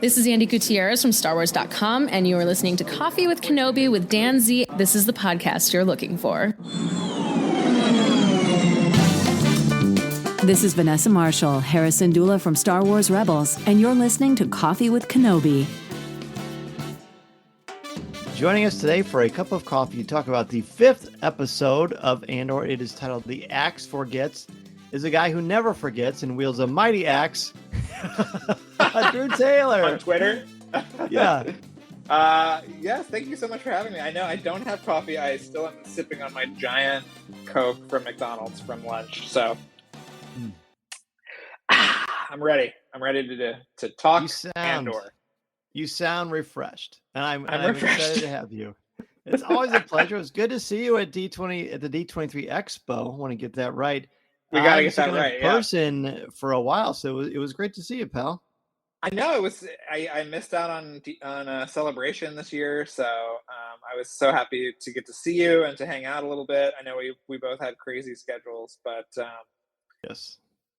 This is Andy Gutierrez from StarWars.com, and you are listening to Coffee with Kenobi with Dan Z. This is the podcast you're looking for. This is Vanessa Marshall, Harrison Dula from Star Wars Rebels, and you're listening to Coffee with Kenobi. Joining us today for a cup of coffee to talk about the 5th episode of Andor. It is titled The Axe Forgets. Is a guy who never forgets and wields a mighty axe. Drew Taylor. On Twitter? Yeah. Yes, thank you so much for having me. I know I don't have coffee. I still am sipping on my giant Coke from McDonald's from lunch. So I'm ready. I'm ready to talk Andor. You sound refreshed. And I'm refreshed. excited to have you. It's always a pleasure. It's good to see you at D20 at the D23 Expo. I want to get that right. We got to get that right. In person for a while, so it was great to see you, pal. I know it was. I missed out on a celebration this year, so I was so happy to get to see you and to hang out a little bit. I know we both had crazy schedules, but yes,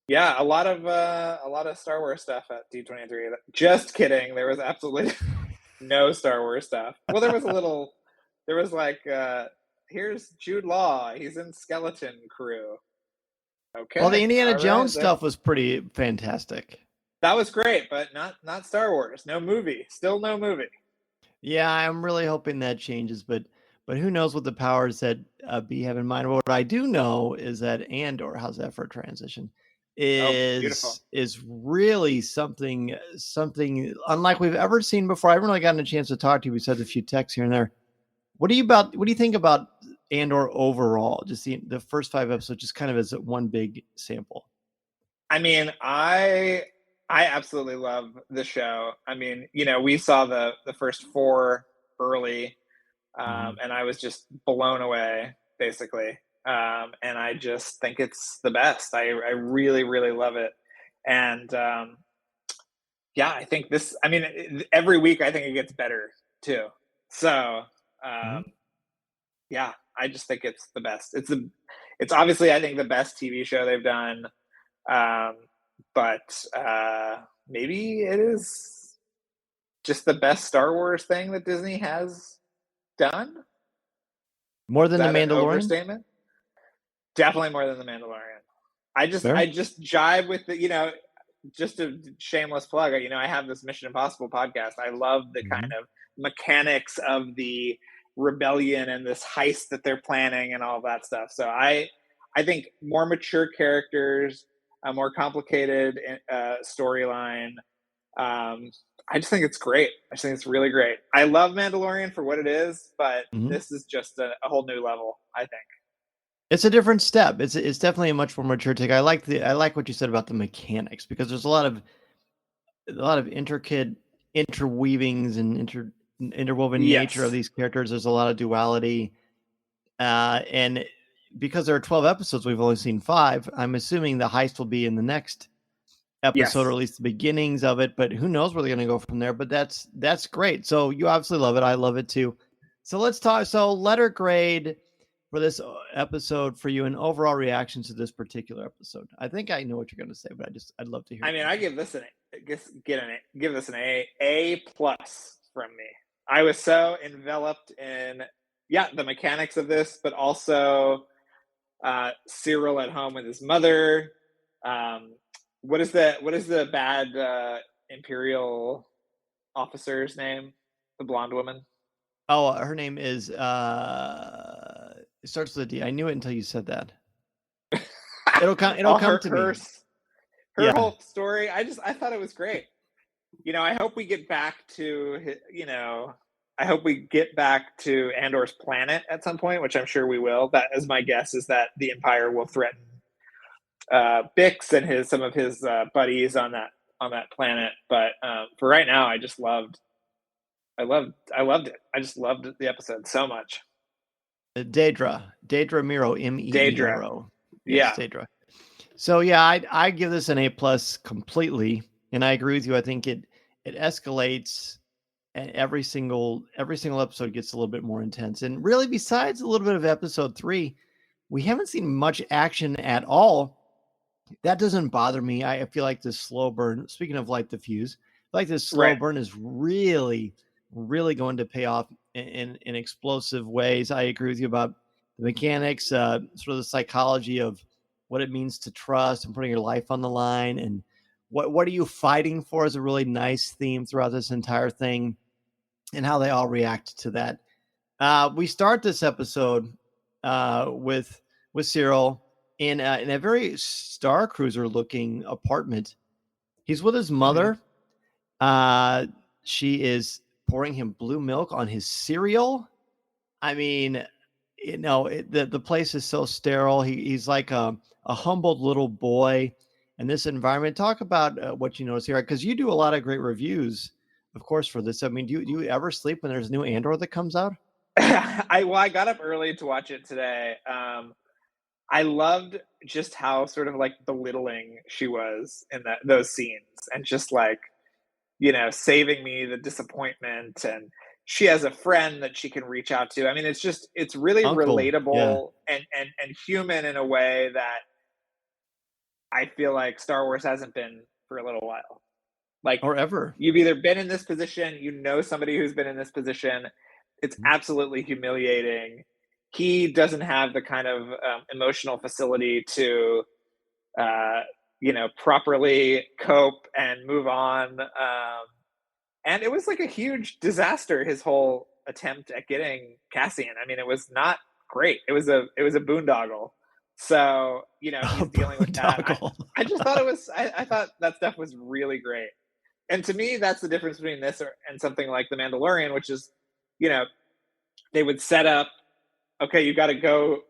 yeah, a lot of Star Wars stuff at D23. Just kidding. There was absolutely no Star Wars stuff. Well, there was a little. There was like, here's Jude Law. He's in Skeleton Crew. Okay. Well, the Indiana Jones stuff was pretty fantastic. That was great, but not Star Wars. No movie. Still no movie. Yeah, I'm really hoping that changes, but who knows what the powers that be have in mind. What I do know is that Andor, how's that for a transition, is really something unlike we've ever seen before. I haven't really gotten a chance to talk to you besides a few texts here and there. What do you think about Andor overall? Just the first 5 episodes, just kind of as one big sample. I mean, I absolutely love the show. I mean, we saw the first 4 early, and I was just blown away, basically. And I just think it's the best. I really, really love it. And I think this. I mean, every week I think it gets better too. So. I just think it's the best. It's obviously, I think, the best TV show they've done. But maybe it is just the best Star Wars thing that Disney has done. More than The Mandalorian? An overstatement? Definitely more than The Mandalorian. I just jive with the, just a shameless plug. I have this Mission Impossible podcast. I love the kind of mechanics of the rebellion and this heist that they're planning and all that stuff. So I think more mature characters, a more complicated storyline. I just think it's great. I just think it's really great. I love Mandalorian for what it is, but this is just a whole new level, I think. It's a different step. It's definitely a much more mature take. I like what you said about the mechanics, because there's a lot of intricate interweavings and interwoven nature of these characters. There's a lot of duality, and because there are 12 episodes, we've only seen 5. I'm assuming the heist will be in the next episode, or at least the beginnings of it, but who knows where they're going to go from there. But that's great. So you obviously love it. I love it too. So let's talk. So letter grade for this episode for you, and overall reactions to this particular episode. I think I know what you're going to say, but I'd love to hear. I mean, I give this give this an A+ from me. I was so enveloped in the mechanics of this, but also Cyril at home with his mother. What is the bad Imperial officer's name? The blonde woman. Oh, her name is it starts with a D. I knew it until you said that. It'll come to me. Her whole story. I thought it was great. I hope we get back to I hope we get back to Andor's planet at some point, which I'm sure we will. That is my guess, is that the Empire will threaten Bix and some of his buddies on that planet. But for right now, I loved it. I just loved the episode so much. Daedra Miro, Miro. Yes, yeah, Daedra. So I give this an A+ completely, and I agree with you. I think it escalates, and every single episode gets a little bit more intense. And really, besides a little bit of episode 3, we haven't seen much action at all. That doesn't bother me. I feel like the slow burn. Speaking of light the fuse, like this slow burn is really, really going to pay off in explosive ways. I agree with you about the mechanics, sort of the psychology of what it means to trust and putting your life on the line, and what are you fighting for is a really nice theme throughout this entire thing, and how they all react to that. We start this episode with Cyril in a very Star Cruiser looking apartment. He's with his mother. She is pouring him blue milk on his cereal. I mean, the place is so sterile. He's like a humbled little boy in this environment. Talk about what you notice here, because you do a lot of great reviews, of course, for this. I mean, do you ever sleep when there's a new Andor that comes out? I got up early to watch it today. I loved just how sort of like belittling she was in those scenes, and just like, saving me the disappointment, and she has a friend that she can reach out to. I mean, it's really relatable and human in a way that I feel like Star Wars hasn't been for a little while. Like, or ever. You've either been in this position, somebody who's been in this position. It's absolutely humiliating. He doesn't have the kind of emotional facility to, properly cope and move on. And it was like a huge disaster, his whole attempt at getting Cassian. I mean, it was not great. It was a boondoggle. So, he's dealing with that. I just thought I thought that stuff was really great. And to me, that's the difference between this and something like The Mandalorian, which is, they would set up, okay, you got to go,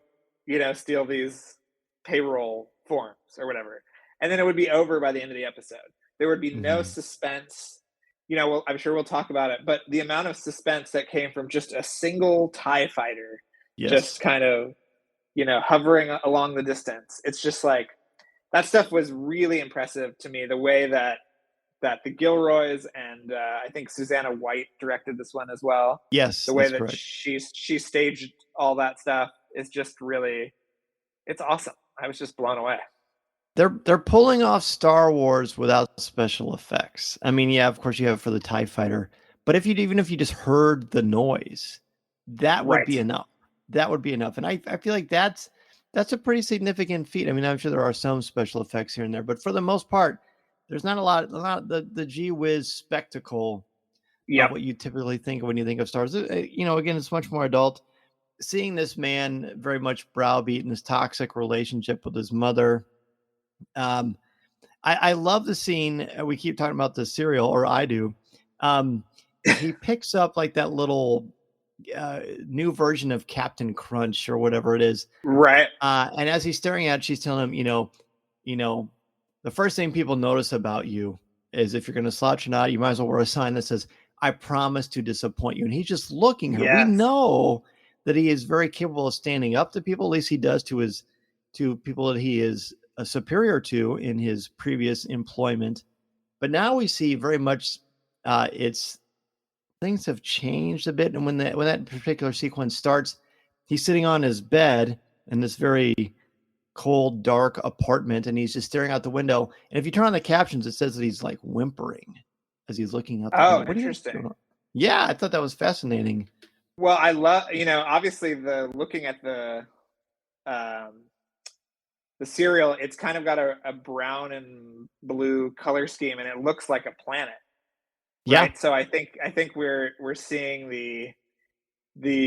steal these payroll forms or whatever. And then it would be over by the end of the episode. There would be no suspense. Well, I'm sure we'll talk about it, but the amount of suspense that came from just a single TIE fighter, just kind of, hovering along the distance. It's just like, that stuff was really impressive to me. The way that the Gilroys and I think Susanna White directed this one as well. Yes, the way that correct. she staged all that stuff is just really, it's awesome. I was just blown away. They're pulling off Star Wars without special effects. I mean, yeah, of course you have it for the TIE fighter, but even if you just heard the noise, that would be enough. That would be enough. And I feel like that's a pretty significant feat. I mean, I'm sure there are some special effects here and there, but for the most part, there's not a lot of the gee whiz spectacle of what you typically think of when you think of Star Wars. Again, it's much more adult. Seeing this man very much browbeat in this toxic relationship with his mother. I love the scene. We keep talking about the cereal, or I do. He picks up like that little new version of Captain Crunch or whatever it is. Right. And as he's staring at it, she's telling him, the first thing people notice about you is if you're going to slouch or not, you might as well wear a sign that says, "I promise to disappoint you." And he's just looking at her. We know that he is very capable of standing up to people. At least he does to people that he is superior to in his previous employment. But now we see very much things have changed a bit. And when that particular sequence starts, he's sitting on his bed in this very cold, dark apartment, and he's just staring out the window. And if you turn on the captions, it says that he's like whimpering as he's looking out the window. Oh, interesting. Yeah, I thought that was fascinating. Well, I love, obviously looking at the cereal, it's kind of got a brown and blue color scheme, and it looks like a planet. Right? Yeah. So I think we're seeing the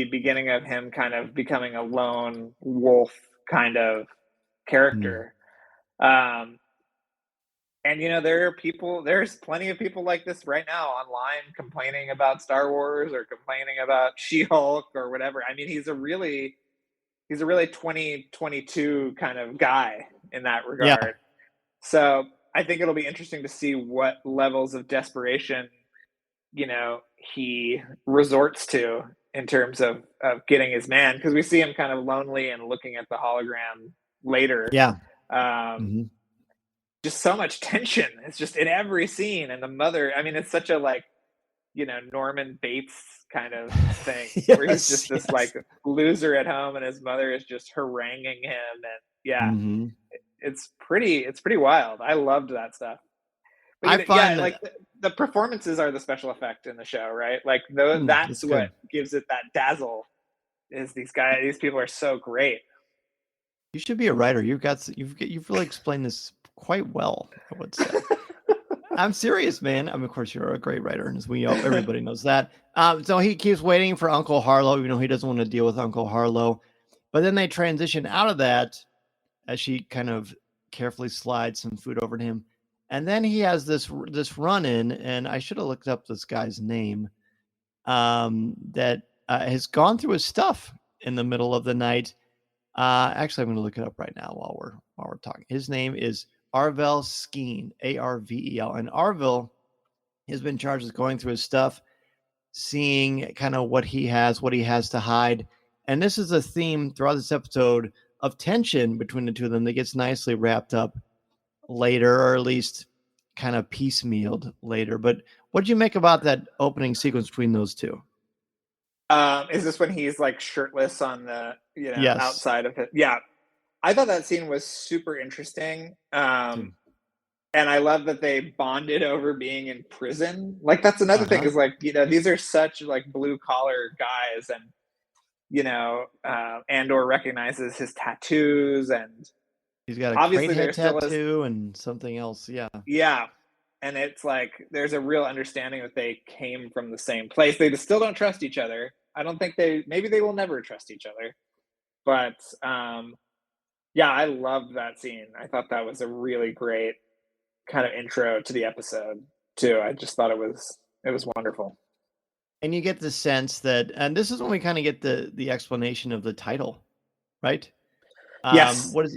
beginning of him kind of becoming a lone wolf kind of character. And there's plenty of people like this right now online complaining about Star Wars or complaining about She-Hulk or whatever. I mean, he's a really 2022 kind of guy in that regard. Yeah. So I think it'll be interesting to see what levels of desperation, he resorts to in terms of getting his man, because we see him kind of lonely and looking at the hologram later. Yeah. Just so much tension. It's just in every scene. And the mother, I mean, it's such a Norman Bates kind of thing where he's just this like loser at home and his mother is just haranguing him. And it's pretty wild. I loved that stuff. But I find like the performances are the special effect in the show, right? Like that's what good. gives it that dazzle. Is these people are so great. You should be a writer. You've really explained this quite well, I would say. I'm serious, man. I mean, of course, you're a great writer, and as everybody knows that. So he keeps waiting for Uncle Harlow, even though he doesn't want to deal with Uncle Harlow. But then they transition out of that as she kind of carefully slides some food over to him. And then he has this run-in, and I should have looked up this guy's name, that has gone through his stuff in the middle of the night. Actually, I'm going to look it up right now while we're talking. His name is Arvel Skeen, Arvel, and Arvel has been charged with going through his stuff, seeing kind of what he has to hide. And this is a theme throughout this episode of tension between the two of them that gets nicely wrapped up later, or at least kind of piecemealed later. But what did you make about that opening sequence between those two? Is this when he's like shirtless on the Yes. outside of it? Yeah, I thought that scene was super interesting. And I love that they bonded over being in prison. Like that's another thing is like, these are such like blue collar guys, and Andor recognizes his tattoos, and he's got a obviously crate head tattoo and something else. Yeah. Yeah. And it's like there's a real understanding that they came from the same place. They still don't trust each other. I don't think maybe they will never trust each other. But yeah, I loved that scene. I thought that was a really great kind of intro to the episode too. I just thought it was wonderful. And you get the sense that, and this is when we kind of get the explanation of the title, right? Yes. What is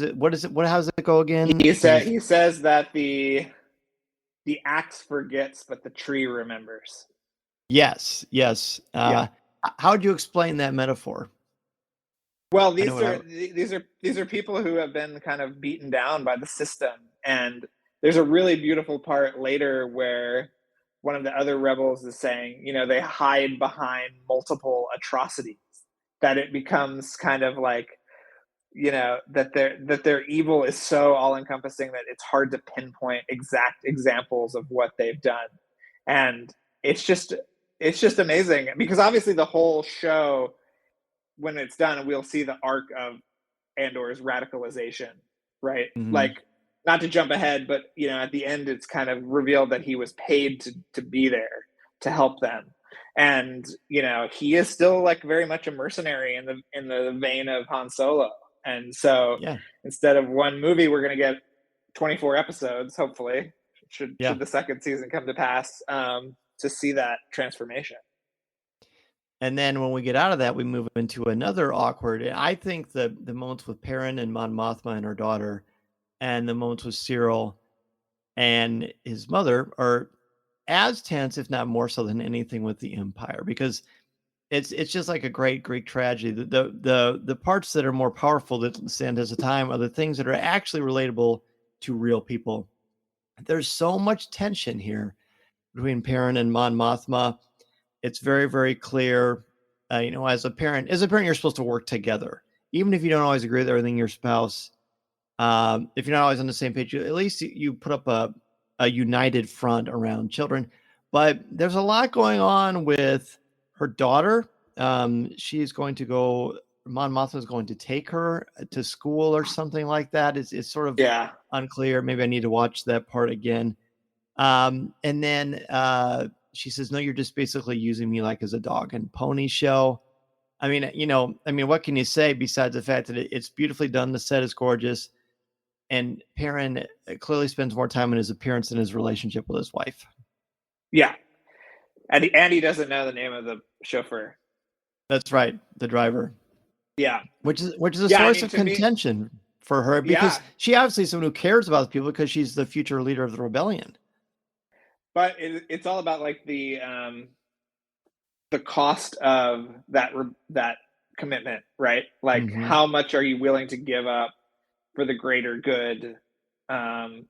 it? How does it go again? He says that the axe forgets, but the tree remembers. Yes. Yeah. How would you explain that metaphor? Well, these are people who have been kind of beaten down by the system, and there's a really beautiful part later where one of the other rebels is saying, they hide behind multiple atrocities, that it becomes kind of like, that their evil is so all encompassing that it's hard to pinpoint exact examples of what they've done. And it's just amazing, because obviously the whole show, when it's done, we'll see the arc of Andor's radicalization, right? Mm-hmm. Like, not to jump ahead, but at the end it's kind of revealed that he was paid to be there to help them. And he is still like very much a mercenary in the vein of Han Solo. And so instead of one movie, we're going to get 24 episodes, hopefully, should the second season come to pass, to see that transformation. And then when we get out of that, we move into another awkward. I think the moments with Perrin and Mon Mothma and her daughter, and the moments with Cyril and his mother are as tense, if not more so, than anything with the Empire, because it's just like a great Greek tragedy. The parts that are more powerful that stand as a time are the things that are actually relatable to real people. There's so much tension here between Perrin and Mon Mothma. It's very, very clear. As a parent, you're supposed to work together, even if you don't always agree with everything your spouse. If you're not always on the same page, at least you put up a united front around children. But there's a lot going on with her daughter. She's going to go. Mon Mothma is going to take her to school or something like that. It's sort of unclear. Maybe I need to watch that part again. And then she says, "No, you're just basically using me like as a dog and pony show." I mean, what can you say besides the fact that it's beautifully done? The set is gorgeous. And Perrin clearly spends more time on his appearance than his relationship with his wife. Yeah. And he doesn't know the name of the chauffeur. That's right. The driver. Yeah. Which is a source of contention for her, because she obviously is someone who cares about the people, because she's the future leader of the rebellion. But it's all about like the cost of that commitment, right? Like, how much are you willing to give up for the greater good? And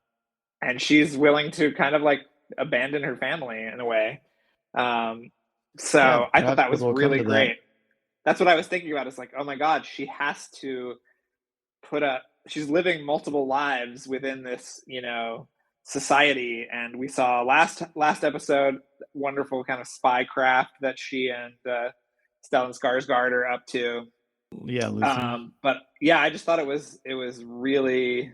she's willing to kind of like abandon her family in a way. So I thought that was really great. That's what I was thinking about. It's like, oh my God, she has to she's living multiple lives within this, society. And we saw last episode, wonderful kind of spy craft that she and Stellan Skarsgård are up to. Yeah, Lucy. But yeah, I just thought it was really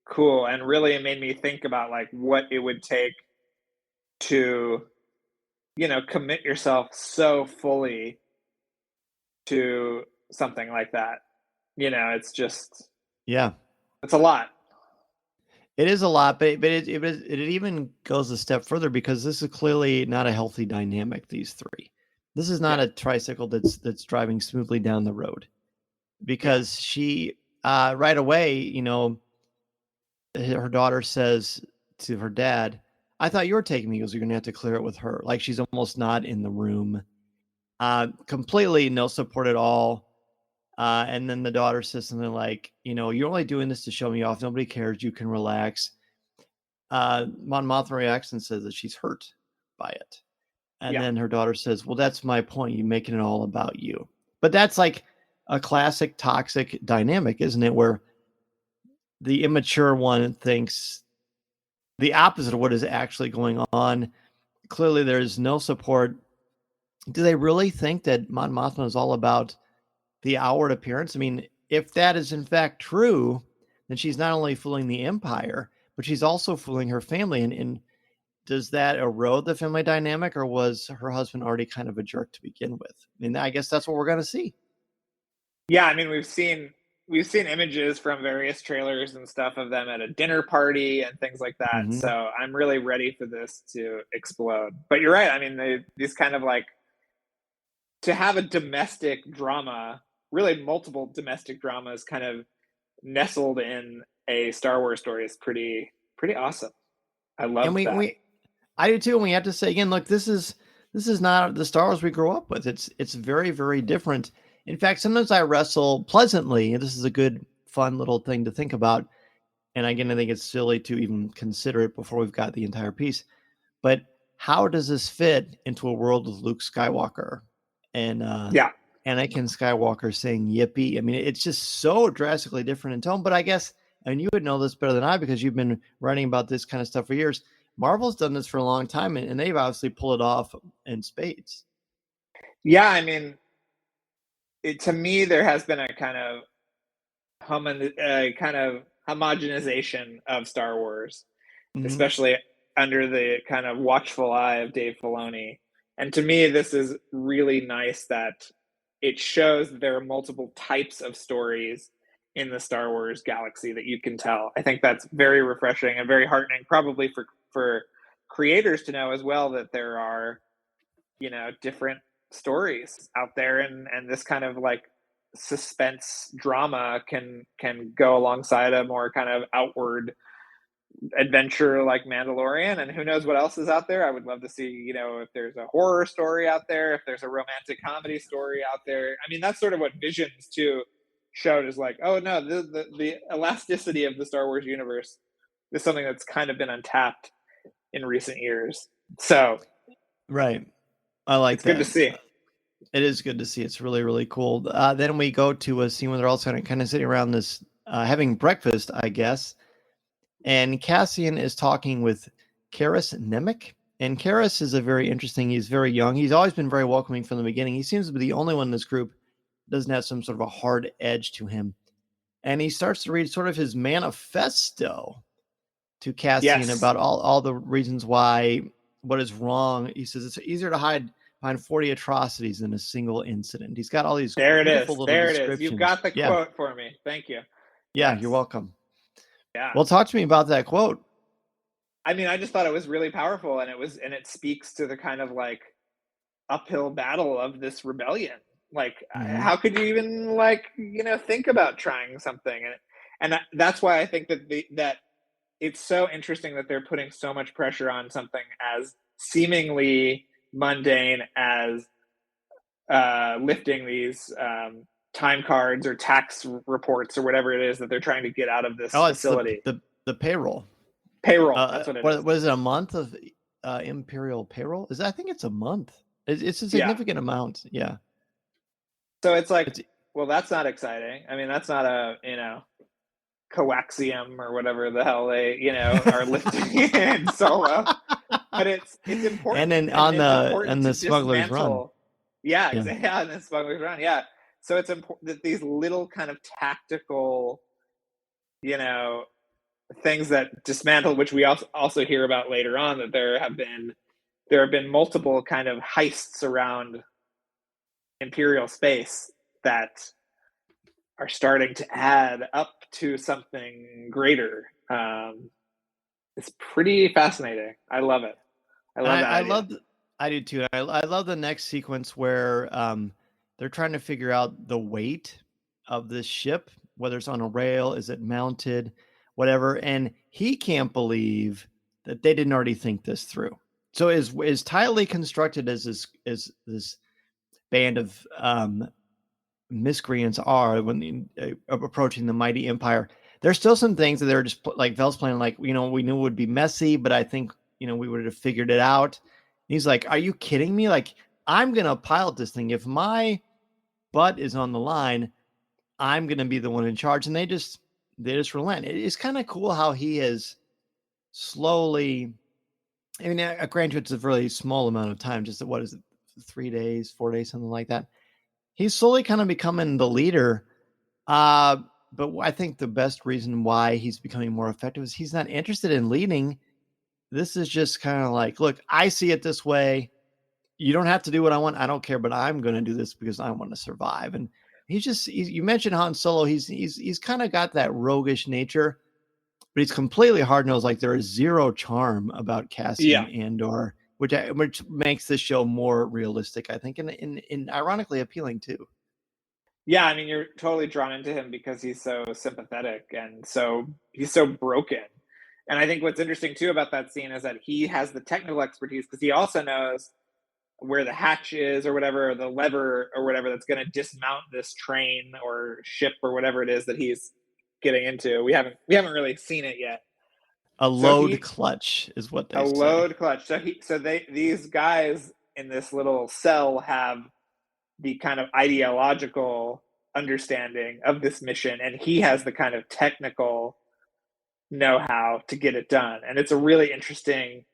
cool, and really made me think about like what it would take to, you know, commit yourself so fully to something like that. You know, it's just, yeah, it's a lot. It is a lot, but it even goes a step further, because this is clearly not a healthy dynamic, these three. This is not a tricycle that's driving smoothly down the road, because she right away, you know, her daughter says to her dad, "I thought you were taking me." He goes, "You're gonna have to clear it with her." Like, she's almost not in the room. Completely no support at all. And then the daughter says something like, you know, "You're only doing this to show me off. Nobody cares. You can relax." Mon Mothma reacts and says that she's hurt by it. And then her daughter says, "Well, that's my point. You're making it all about you." But that's like a classic toxic dynamic, isn't it? Where the immature one thinks the opposite of what is actually going on. Clearly, there's no support. Do they really think that Mon Mothma is all about the outward appearance? I mean, if that is in fact true, then she's not only fooling the Empire, but she's also fooling her family. And does that erode the family dynamic, or was her husband already kind of a jerk to begin with? I mean, I guess that's what we're going to see. Yeah, I mean, we've seen images from various trailers and stuff of them at a dinner party and things like that. Mhm. So I'm really ready for this to explode. But you're right. I mean, these kind of like, to have a domestic drama, really multiple domestic dramas kind of nestled in a Star Wars story is pretty awesome. I love that. I do too. And we have to say again, look, this is not the Star Wars we grew up with. It's very, very different. In fact, sometimes I wrestle pleasantly, and this is a good, fun little thing to think about. And again, I think it's silly to even consider it before we've got the entire piece. But how does this fit into a world with Luke Skywalker and Anakin Skywalker saying yippee? I mean, it's just so drastically different in tone. But I guess, and you would know this better than I, because you've been writing about this kind of stuff for years. Marvel's done this for a long time, and they've obviously pulled it off in spades. Yeah, I mean, to me, there has been a kind of homogenization of Star Wars, especially under the kind of watchful eye of Dave Filoni. And to me, this is really nice that it shows that there are multiple types of stories in the Star Wars galaxy that you can tell. I think that's very refreshing and very heartening, probably for creators to know as well, that there are, you know, different stories out there, and this kind of like suspense drama can go alongside a more kind of outward adventure like Mandalorian, and who knows what else is out there. I would love to see, you know, if there's a horror story out there, if there's a romantic comedy story out there. I mean, that's sort of what Visions too showed, is like, oh no, the elasticity of the Star Wars universe is something that's kind of been untapped in recent years. So right, I like that. Good to see. It is good to see. It's really, really cool. Then we go to a scene where they're all kind of sitting around this, having breakfast, I guess. And Cassian is talking with Karis Nemec. And Karis is he's very young. He's always been very welcoming from the beginning. He seems to be the only one in this group that doesn't have some sort of a hard edge to him. And he starts to read sort of his manifesto to Cassian about all the reasons why, what is wrong. He says it's easier to hide behind 40 atrocities in a single incident. He's got all these There it is. There it is. You've got the quote for me. Thank you. Yeah, you're welcome. Yeah. Well, talk to me about that quote. I mean, I just thought it was really powerful, and it speaks to the kind of like uphill battle of this rebellion. Like, how could you even like, you know, think about trying something? And that's why I think that it's so interesting that they're putting so much pressure on something as seemingly mundane as lifting these time cards or tax reports or whatever it is that they're trying to get out of this facility. The payroll. That's what it is. What is it, a month of Imperial payroll? I think it's a month. It's a significant amount. Yeah. So it's like, well, that's not exciting. I mean, that's not a, you know, coaxium or whatever the hell they, are lifting in Solo. But it's important. And then on the Smuggler's Run. Yeah, exactly. Yeah, and the Smuggler's Run. Yeah. So it's important that these little kind of tactical, things that dismantle, which we also hear about later on, that there have been multiple kind of heists around Imperial space that are starting to add up to something greater. It's pretty fascinating. I love it. I love that idea. I do too. I love the next sequence where they're trying to figure out the weight of this ship, whether it's on a rail, is it mounted, whatever. And he can't believe that they didn't already think this through. So as tightly constructed as this band of miscreants are when approaching the mighty Empire, there's still some things that they're just like Vel's playing, like, we knew it would be messy, but I think, we would have figured it out. And he's like, are you kidding me? Like, I'm going to pilot this thing. If my butt is on the line, I'm going to be the one in charge. And they just relent. It's kind of cool how he is slowly, granted, it's a really small amount of time, just what is it, 3 days, 4 days, something like that. He's slowly kind of becoming the leader. But I think the best reason why he's becoming more effective is he's not interested in leading. This is just kind of like, look, I see it this way. You don't have to do what I want. I don't care, but I'm going to do this because I want to survive. And you mentioned Han Solo. He's kind of got that roguish nature, but he's completely hard-nosed. Like, there is zero charm about Cassian Andor, which makes this show more realistic, I think, and ironically appealing too. Yeah, I mean, you're totally drawn into him because he's so sympathetic and he's so broken. And I think what's interesting too about that scene is that he has the technical expertise because he also knows where the hatch is or whatever, or the lever or whatever that's going to dismount this train or ship or whatever it is that he's getting into. We haven't really seen it yet. A load clutch is what they say. A load clutch. These guys in this little cell have the kind of ideological understanding of this mission, and he has the kind of technical know-how to get it done. And it's a really interesting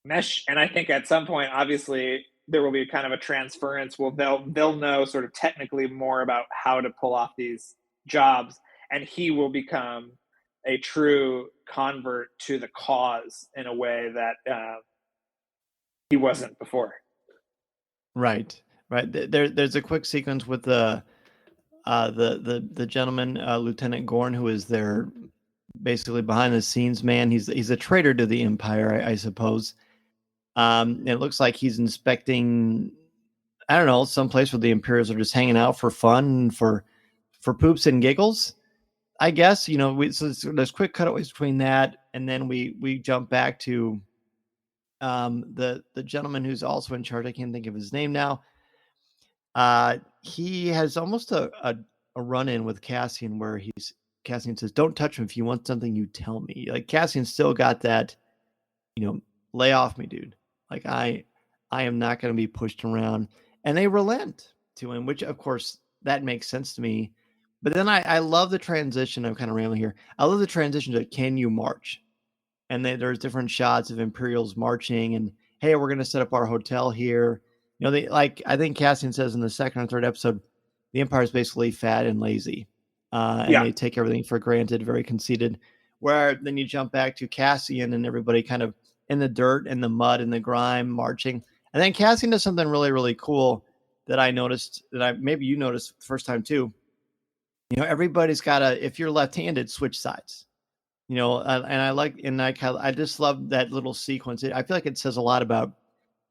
mesh. And I think at some point, obviously, there will be kind of a transference. Well, they'll know sort of technically more about how to pull off these jobs, and he will become a true convert to the cause in a way that he wasn't before. Right. There's a quick sequence with the gentleman, Lieutenant Gorn, who is their basically behind the scenes man. He's a traitor to the Empire, I suppose. It looks like he's inspecting, I don't know, some place where the Imperials are just hanging out for fun, for poops and giggles, I guess. So there's quick cutaways between that, and then we jump back to the gentleman who's also in charge. I can't think of his name now. He has almost a run-in with Cassian where Cassian says, don't touch him. If you want something, you tell me. Like, Cassian still got that, lay off me, dude. Like, I am not going to be pushed around. And they relent to him, which, of course, that makes sense to me. But then I love the transition. I'm kind of rambling here. I love the transition to, can you march? And there's different shots of Imperials marching, and, hey, we're going to set up our hotel here. I think Cassian says in the second or third episode, the Empire is basically fat and lazy. And they take everything for granted, very conceited. Where then you jump back to Cassian and everybody kind of in the dirt and the mud and the grime marching. And then Cassian does something really, really cool that I noticed, maybe you noticed the first time too. Everybody's got to, if you're left-handed, switch sides. And I just love that little sequence. I feel like it says a lot about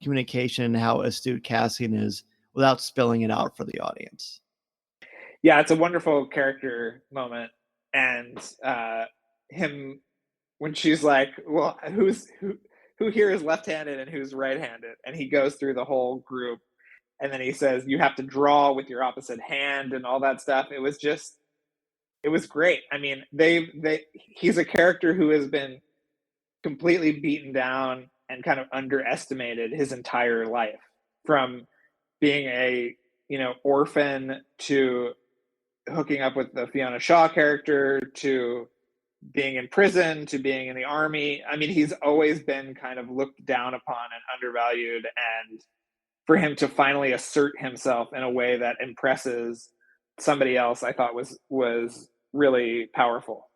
communication and how astute Cassian is without spilling it out for the audience. Yeah, it's a wonderful character moment. And him, when she's like, well, who here is left-handed and who's right-handed? And he goes through the whole group, and then he says, you have to draw with your opposite hand and all that stuff. It was great. I mean, he's a character who has been completely beaten down and kind of underestimated his entire life, from being a orphan to hooking up with the Fiona Shaw character to being in prison to being in the army. I mean, he's always been kind of looked down upon and undervalued, and for him to finally assert himself in a way that impresses somebody else, I thought was really powerful.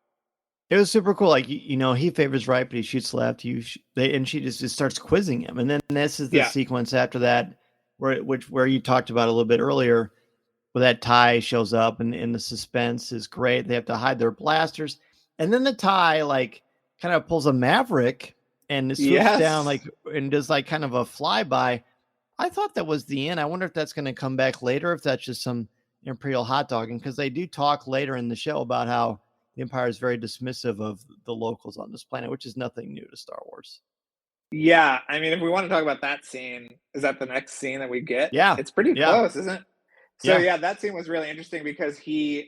It was super cool. Like, he favors right, but he shoots left. And she just starts quizzing him. And then this is the sequence after that, where you talked about a little bit earlier, where that tie shows up, and the suspense is great. They have to hide their blasters, and then the tie like kind of pulls a Maverick and swoops down and does like kind of a flyby. I thought that was the end. I wonder if that's going to come back later, if that's just some Imperial hot dogging, because they do talk later in the show about how the Empire is very dismissive of the locals on this planet, which is nothing new to Star Wars. Yeah, I mean, if we want to talk about that scene, is that the next scene that we get? Yeah. It's pretty close, isn't it? So that scene was really interesting because he's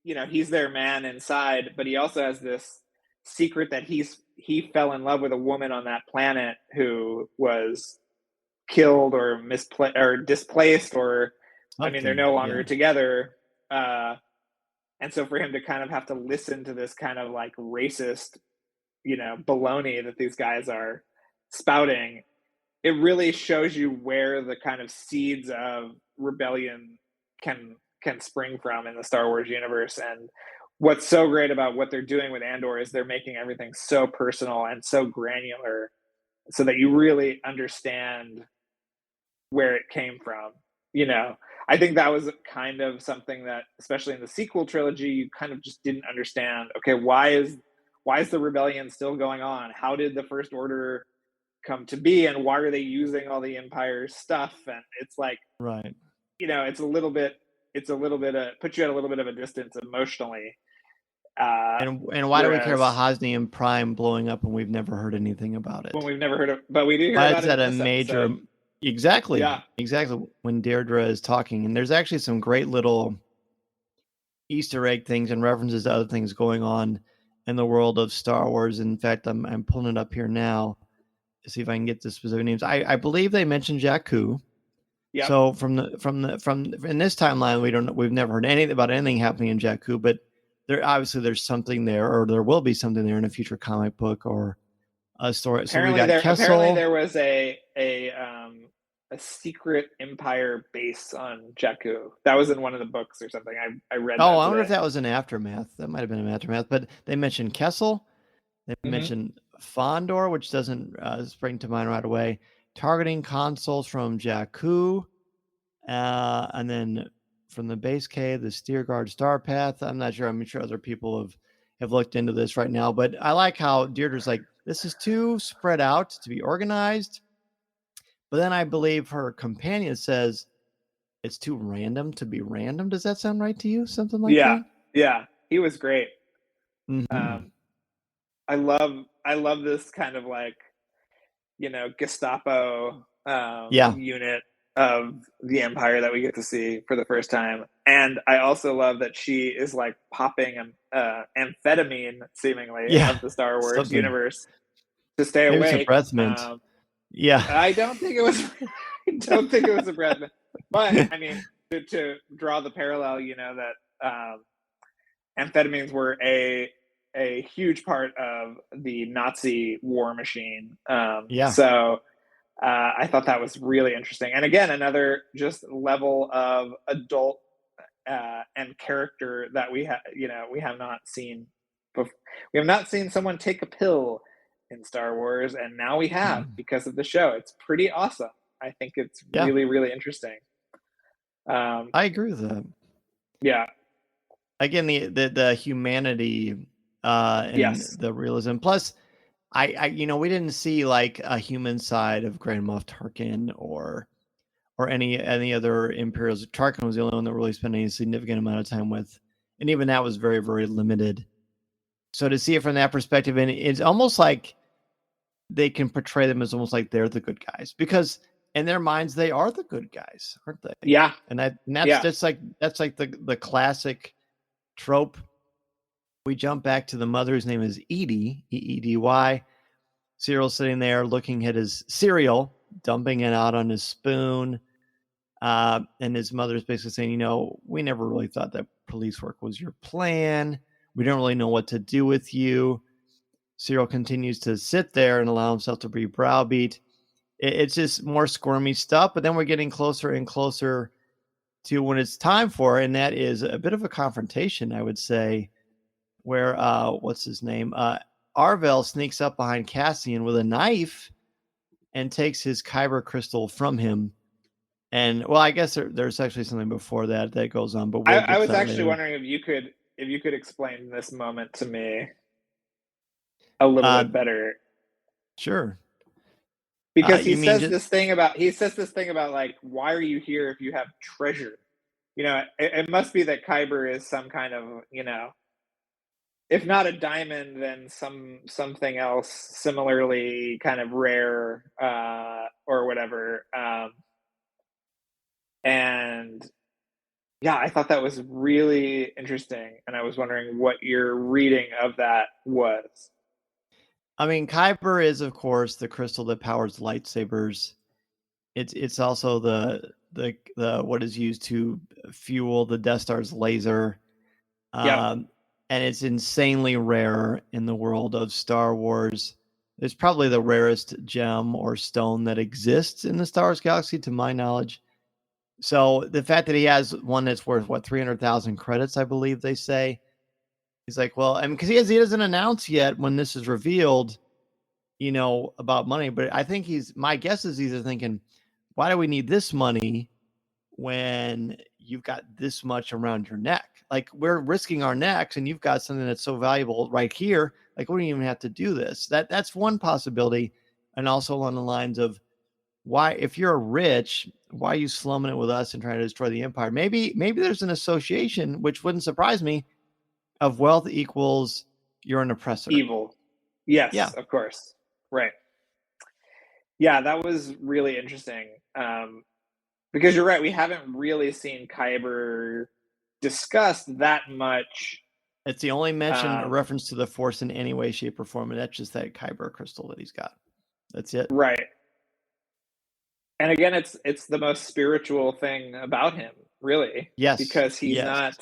their man inside, but he also has this secret that he fell in love with a woman on that planet who was killed or misplaced or displaced, or I mean, they're no longer together. And so for him to kind of have to listen to this kind of like racist, baloney that these guys are spouting, it really shows you where the kind of seeds of rebellion can spring from in the Star Wars universe. And what's so great about what they're doing with Andor is they're making everything so personal and so granular so that you really understand where it came from. I think that was kind of something that, especially in the sequel trilogy, you kind of just didn't understand. Okay, why is the rebellion still going on? How did the First Order come to be, and why are they using all the Empire's stuff? And it's like, right, it's a little bit puts you at a little bit of a distance emotionally. And why do we care about Hosnian Prime blowing up when we've never heard anything about it? When we've never heard of, but we do hear about it. At a major episode. Exactly. Yeah. Exactly. When Deirdre is talking, and there's actually some great little Easter egg things and references to other things going on in the world of Star Wars. In fact, I'm pulling it up here now to see if I can get the specific names. I believe they mentioned Jakku. Yeah. So from in this timeline, we've never heard anything about anything happening in Jakku, but there's something there, or there will be something there in a future comic book or a story. Apparently, there was a secret Empire base on Jakku. That was in one of the books or something. I read. Oh, I wonder if that was an aftermath. That might have been an aftermath. But they mentioned Kessel. They mentioned Fondor, which doesn't spring to mind right away. Targeting consoles from Jakku, and then from the base cave, the Steerguard Star Path. I'm not sure. I'm sure other people have looked into this right now. But I like how Deirdre's like, this is too spread out to be organized. But then I believe her companion says it's too random to be random. Does that sound right to you? Something like that? Yeah. He was great. Mm-hmm. I love this kind of like, Gestapo unit of the Empire that we get to see for the first time. And I also love that she is like popping amphetamine seemingly of the Star Wars universe to stay Maybe awake. Some breath mint. I don't think it was a breath mint. But I mean, to draw the parallel, that amphetamines were a huge part of the Nazi war machine. So I thought that was really interesting. And again, another just level of adult and character that we have not seen before. We have not seen someone take a pill in Star Wars, and now we have because of the show. It's pretty awesome. I think it's really, really interesting. I agree with that. Yeah. Again, the humanity and the realism. Plus, I we didn't see like a human side of Grand Moff Tarkin or any other Imperials. Tarkin was the only one that really spent any significant amount of time with, and even that was very, very limited. So to see it from that perspective, and it's almost like they can portray them as almost like they're the good guys, because in their minds they are the good guys, aren't they? Yeah. And that's like the classic trope. We jump back to the mother whose name is Edie, Eedy. Cyril's sitting there looking at his cereal, dumping it out on his spoon. And his mother's basically saying, we never really thought that police work was your plan. We don't really know what to do with you. Cyril continues to sit there and allow himself to be browbeat. It's just more squirmy stuff, but then we're getting closer and closer to when it's time for it, and that is a bit of a confrontation, I would say, where, what's his name? Arvel sneaks up behind Cassian with a knife and takes his Kyber crystal from him. And, well, I guess there's actually something before that goes on, but we'll get I was to that actually later. wondering if you could explain this moment to me a little bit better. Sure. Because he says this thing about like, why are you here if you have treasure? It must be that Kyber is some kind of, if not a diamond, then something else similarly kind of rare, or whatever. And yeah, I thought that was really interesting, and I was wondering what your reading of that was. I mean, Kyber is, of course, the crystal that powers lightsabers. It's also the what is used to fuel the Death Star's laser. And it's insanely rare in the world of Star Wars. It's probably the rarest gem or stone that exists in the Star Wars galaxy, to my knowledge. So the fact that he has one that's worth 300,000 credits, I believe they say. He's like, well, and because he doesn't announce yet when this is revealed, about money. But I think my guess is he's thinking, why do we need this money when you've got this much around your neck? Like, we're risking our necks and you've got something that's so valuable right here. Like, we don't even have to do this. That's one possibility. And also along the lines of, why, if you're rich, why are you slumming it with us and trying to destroy the Empire? Maybe there's an association, which wouldn't surprise me, of wealth equals you're an oppressor. Evil. Yes, yeah. Of course. Right. Yeah, that was really interesting. Because you're right, we haven't really seen Kyber discussed that much. It's the only mention or reference to the Force in any way, shape, or form, and that's just that Kyber crystal that he's got. That's it. Right. And again, it's the most spiritual thing about him, really. Yes. Because he's not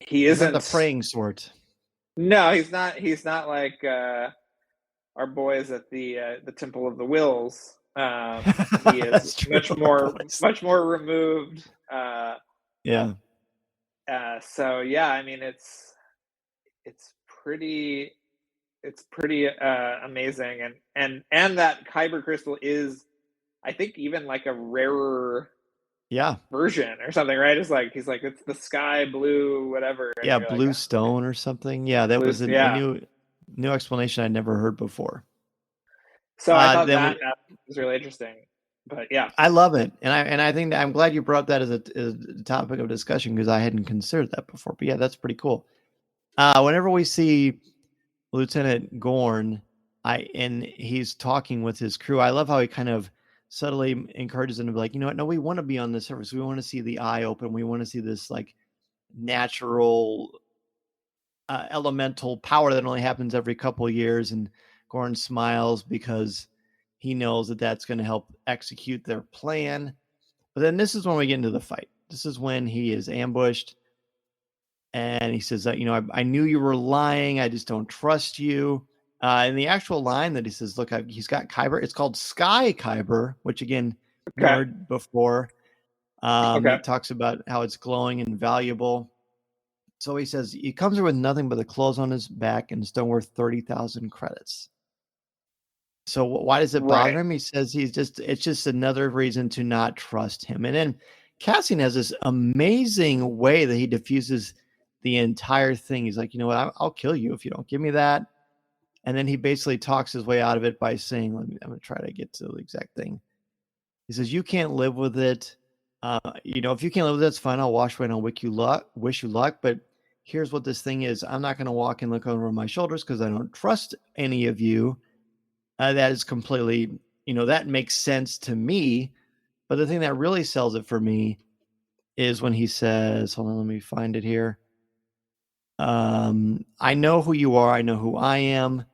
he's not the praying sort. No, he's not like our boys at the Temple of the Wills. He is much more removed. Yeah. So yeah, I mean, it's pretty amazing, and that Kyber crystal is, I think, even like a rarer version or something, right? It's like he's like, it's the sky blue whatever. Yeah, blue like, stone or something. Yeah, that was a new explanation I'd never heard before. So I thought that was really interesting. But yeah, I love it, and I think that I'm glad you brought that as a topic of discussion, because I hadn't considered that before. But yeah, that's pretty cool. Whenever we see Lieutenant Gorn, and he's talking with his crew, I love how he kind of subtly encourages them to be like, you know what? No, we want to be on the surface. We want to see the eye open. We want to see this like natural elemental power that only happens every couple of years. And Gorn smiles because he knows that that's going to help execute their plan. But then this is when we get into the fight. This is when he is ambushed. And he says, I knew you were lying. I just don't trust you. And the actual line that he says, look, he's got Kyber. It's called Sky Kyber, which again, heard before. It talks about how it's glowing and valuable. So he says, he comes here with nothing but the clothes on his back and still worth 30,000 credits. So why does it bother him? He says it's just another reason to not trust him. And then Cassian has this amazing way that he diffuses the entire thing. He's like, you know what? I'll kill you if you don't give me that. And then he basically talks his way out of it by saying, I'm going to try to get to the exact thing. He says, you can't live with it. If you can't live with it, that's fine. I'll wash away and I'll wish you luck. But here's what this thing is. I'm not going to walk and look over my shoulders because I don't trust any of you. That is completely, that makes sense to me. But the thing that really sells it for me is when he says, hold on, let me find it here. I know who you are. I know who I am.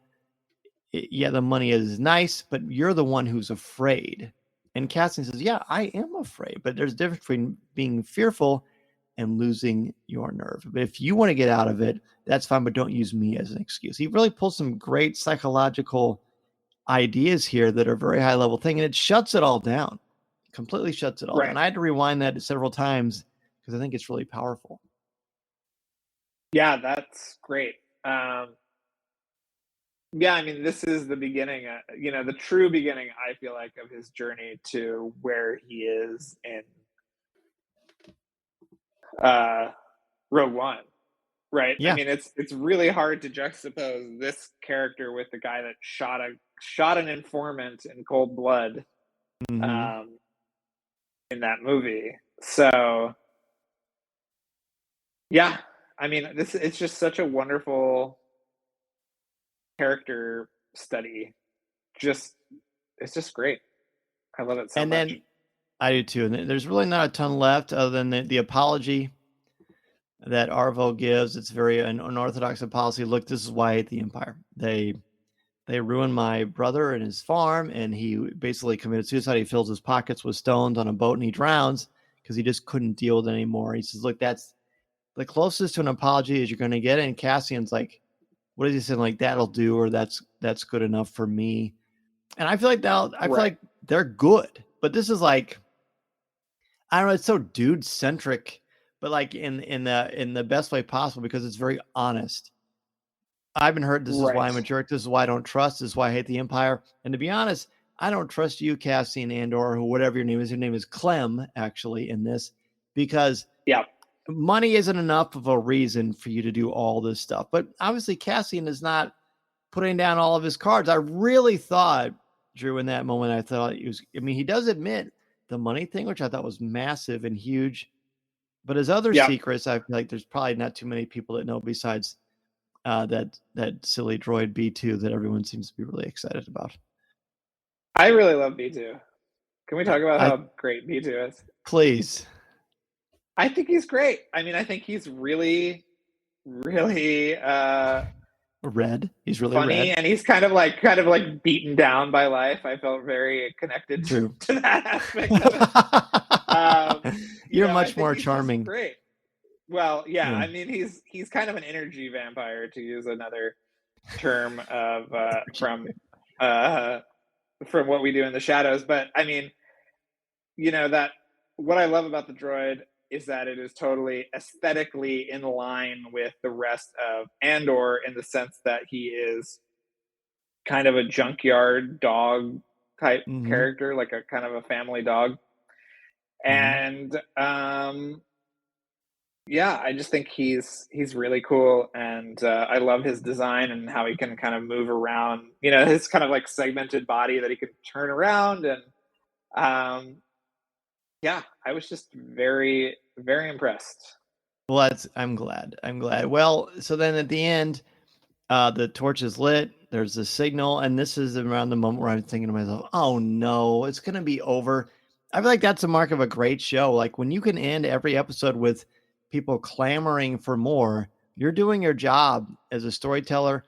Yeah, the money is nice, but you're the one who's afraid. And Cassian says, yeah, I am afraid, but there's a difference between being fearful and losing your nerve. But if you want to get out of it, that's fine, but don't use me as an excuse. He really pulls some great psychological ideas here that are very high level thing, and it shuts it all down. Completely shuts it all down. I had to rewind that several times because I think it's really powerful. Yeah, that's great. Yeah, I mean, this is the beginning, the true beginning, I feel like, of his journey to where he is in Rogue One, right? Yeah. I mean, it's really hard to juxtapose this character with the guy that shot an informant in cold blood in that movie. So, yeah, I mean, it's just such a wonderful character study. It's just great. I love it so much. Then I do too. And there's really not a ton left other than the apology that Arvo gives. It's very an unorthodox policy. Look, this is why I hate the Empire. They ruined my brother and his farm, and he basically committed suicide. He fills his pockets with stones on a boat and he drowns because he just couldn't deal with it anymore. He says, look, that's the closest to an apology as you're going to get. And Cassian's like, what is he saying? Like, that'll do, or that's good enough for me. And I feel like feel like they're good, but this is like, I don't know, it's so dude centric, but like in the best way possible, because it's very honest. I've been hurt. This is why I'm a jerk. This is why I don't trust. This is why I hate the Empire. And to be honest, I don't trust you, Cassian, Andor, or whatever your name is. Your name is Clem, actually, in this, because money isn't enough of a reason for you to do all this stuff. But obviously, Cassian is not putting down all of his cards. I really thought, Drew, in that moment, I thought he does admit the money thing, which I thought was massive and huge. But his other secrets, I feel like there's probably not too many people that know besides that silly droid B2 that everyone seems to be really excited about. I really love B2. Can we talk about how great B2 is? Please. I think he's great. I mean, I think he's really, really red. He's really funny, red. and he's kind of like beaten down by life. I felt very connected to that aspect of it. You're much more charming. Great. Well, yeah, I mean, he's kind of an energy vampire, to use another term of from what we do in the shadows. But I mean, that what I love about the droid is that it is totally aesthetically in line with the rest of Andor, in the sense that he is kind of a junkyard dog type character, like a kind of a family dog. And I just think he's really cool, and I love his design and how he can kind of move around. His kind of like segmented body that he could turn around, and I was just very, very impressed. Well, I'm glad. Well, so then at the end, the torch is lit. There's a signal, and this is around the moment where I'm thinking to myself, "Oh no, it's going to be over." I feel like that's a mark of a great show. Like when you can end every episode with people clamoring for more, you're doing your job as a storyteller.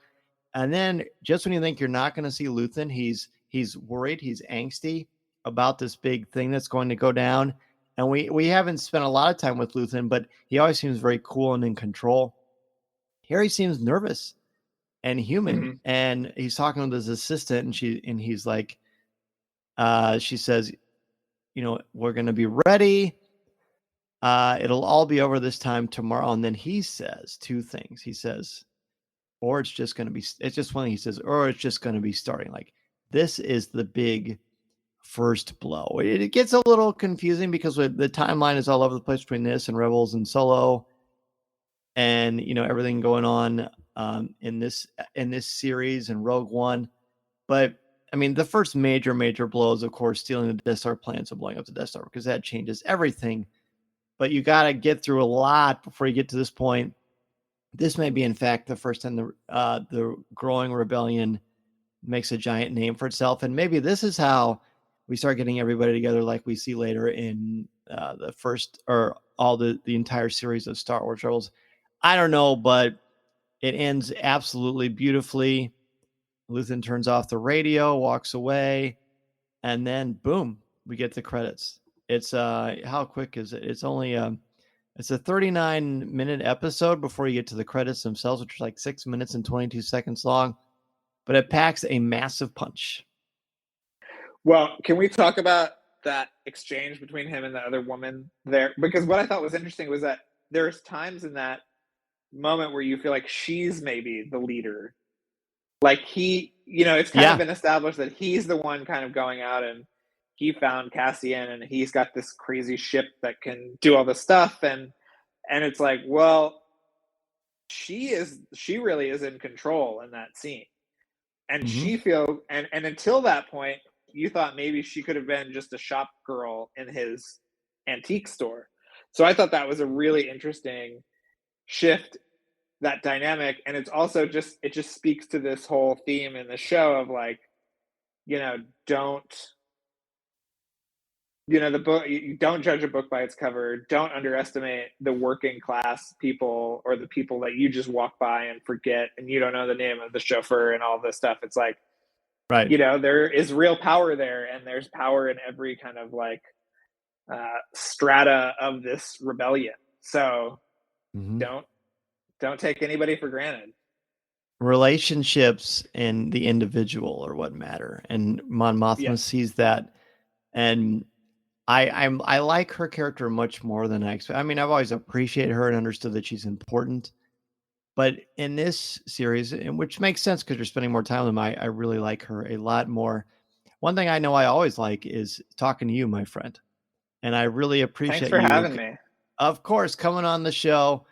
And then just when you think you're not going to see Luthen, he's worried, he's angsty about this big thing that's going to go down. And we haven't spent a lot of time with Luthen, but he always seems very cool and in control. Here he seems nervous and human, and he's talking with his assistant, and he's like, she says, we're going to be ready. It'll all be over this time tomorrow. And then he says two things. He says, or it's just going to be, it's just one thing he says, or it's just going to be starting. Like, this is the big first blow. It gets a little confusing because the timeline is all over the place between this and Rebels and Solo, and everything going on in this series and Rogue One. But I mean, the first major blow is, of course, stealing the Death Star plans and blowing up the Death Star, because that changes everything. But you got to get through a lot before you get to this point. This may be, in fact, the first time the growing rebellion makes a giant name for itself, and maybe this is how we start getting everybody together, like we see later in the first, or all the entire series of Star Wars Rebels. I don't know, but it ends absolutely beautifully. Luthen turns off the radio, walks away, and then boom, we get the credits. It's how quick is it? It's only it's a 39-minute episode before you get to the credits themselves, which are like 6 minutes and 22 seconds long, but it packs a massive punch. Well, can we talk about that exchange between him and the other woman there? Because what I thought was interesting was that there's times in that moment where you feel like she's maybe the leader. Like he, it's kind of been established that he's the one kind of going out, and he found Cassian, and he's got this crazy ship that can do all this stuff. And it's like, well, she really is in control in that scene. And she feels, and until that point, you thought maybe she could have been just a shop girl in his antique store. So I thought that was a really interesting shift, that dynamic. And it's also it just speaks to this whole theme in the show of like, the book, you don't judge a book by its cover. Don't underestimate the working class people or the people that you just walk by and forget, and you don't know the name of the chauffeur and all this stuff. It's like, right. There is real power there, and there's power in every kind of like strata of this rebellion. So don't take anybody for granted. Relationships and the individual are what matter, and Mon Mothma sees that, and I like her character much more than I expect. I mean, I've always appreciated her and understood that she's important, but in this series, and which makes sense because you're spending more time with them, I really like her a lot more. One thing I know I always like is talking to you, my friend, and I really appreciate Thanks for having me. Of course, coming on the show,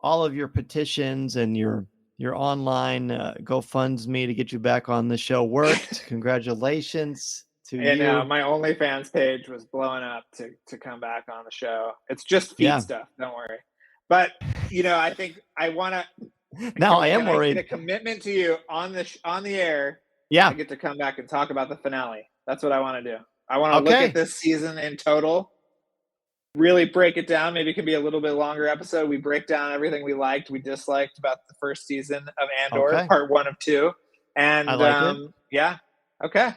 all of your petitions and your online GoFundMe to get you back on the show worked. Congratulations to you. And my OnlyFans page was blowing up to come back on the show. It's just feed stuff. Don't worry. But, I think I want to. Now I am worried. I get a commitment to you on the air. Yeah. I get to come back and talk about the finale. That's what I want to do. I want to look at this season in total, really break it down. Maybe it can be a little bit longer episode. We break down everything we liked, we disliked about the first season of Andor, part 1 of 2. And I like it. Yeah. Okay.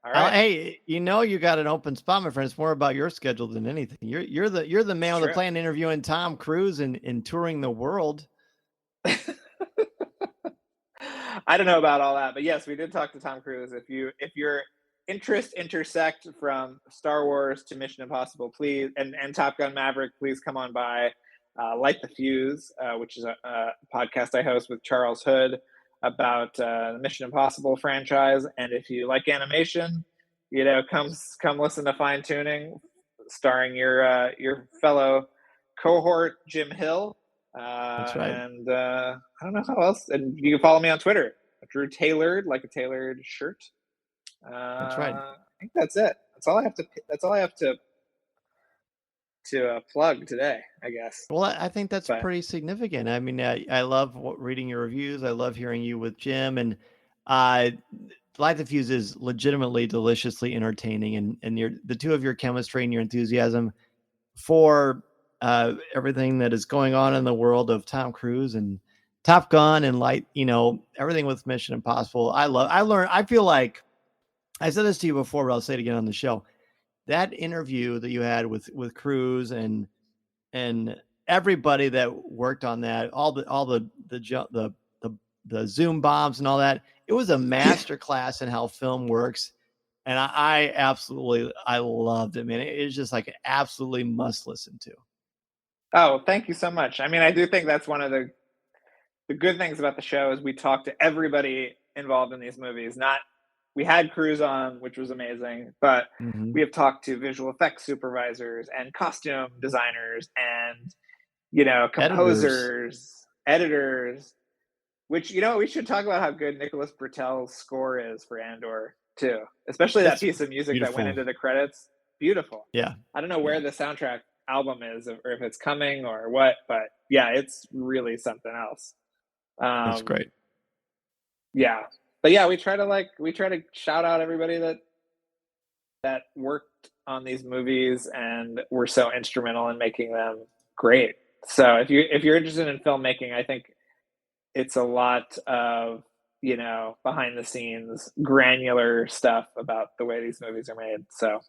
All right. Hey, you got an open spot, my friend. It's more about your schedule than anything. You're the man with the plan, interviewing Tom Cruise and touring the world. I don't know about all that, but yes, we did talk to Tom Cruise. If your interests intersect from Star Wars to Mission Impossible, please, and Top Gun Maverick, please come on by. Light the Fuse, which is a podcast I host with Charles Hood about the Mission Impossible franchise. And if you like animation, come listen to Fine Tuning, starring your fellow cohort Jim Hill. That's right. And I don't know how else. And you can follow me on Twitter, Drew Tailored, like a tailored shirt. That's right. I think that's it. That's all I have to plug today, I guess. Well, I think that's pretty significant. I mean, I love reading your reviews. I love hearing you with Jim, and Light the Fuse is legitimately deliciously entertaining, and the two of your chemistry and your enthusiasm for everything that is going on in the world of Tom Cruise and Top Gun and everything with Mission Impossible. I feel like I said this to you before, but I'll say it again on the show. That interview that you had with Cruise and everybody that worked on that, all the Zoom bombs and all that, it was a master class in how film works. And I absolutely loved it, man. It's just like an absolutely must listen to. Oh, thank you so much. I mean, I do think that's one of the good things about the show is we talk to everybody involved in these movies. We had Cruise on, which was amazing, but we have talked to visual effects supervisors and costume designers and, composers, editors, which, we should talk about how good Nicholas Britell's score is for Andor too, especially that piece of music that went into the credits. Beautiful. Yeah. I don't know where the soundtrack album is or if it's coming or what, but yeah, it's really something else. That's great. Yeah. But yeah, we try to shout out everybody that worked on these movies and were so instrumental in making them great. So if you're interested in filmmaking, I think it's a lot of, behind the scenes, granular stuff about the way these movies are made. So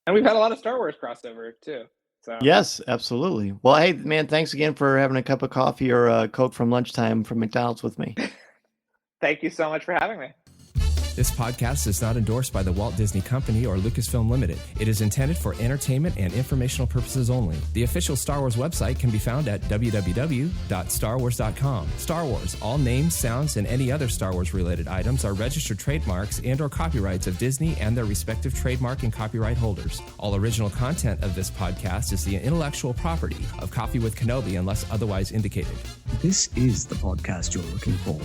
And we've had a lot of Star Wars crossover too. So yes, absolutely. Well, hey, man, thanks again for having a cup of coffee or a Coke from lunchtime from McDonald's with me. Thank you so much for having me. This podcast is not endorsed by the Walt Disney Company or Lucasfilm Limited. It is intended for entertainment and informational purposes only. The official Star Wars website can be found at www.starwars.com. Star Wars, all names, sounds, and any other Star Wars-related items are registered trademarks and/or copyrights of Disney and their respective trademark and copyright holders. All original content of this podcast is the intellectual property of Coffee with Kenobi unless otherwise indicated. This is the podcast you're looking for.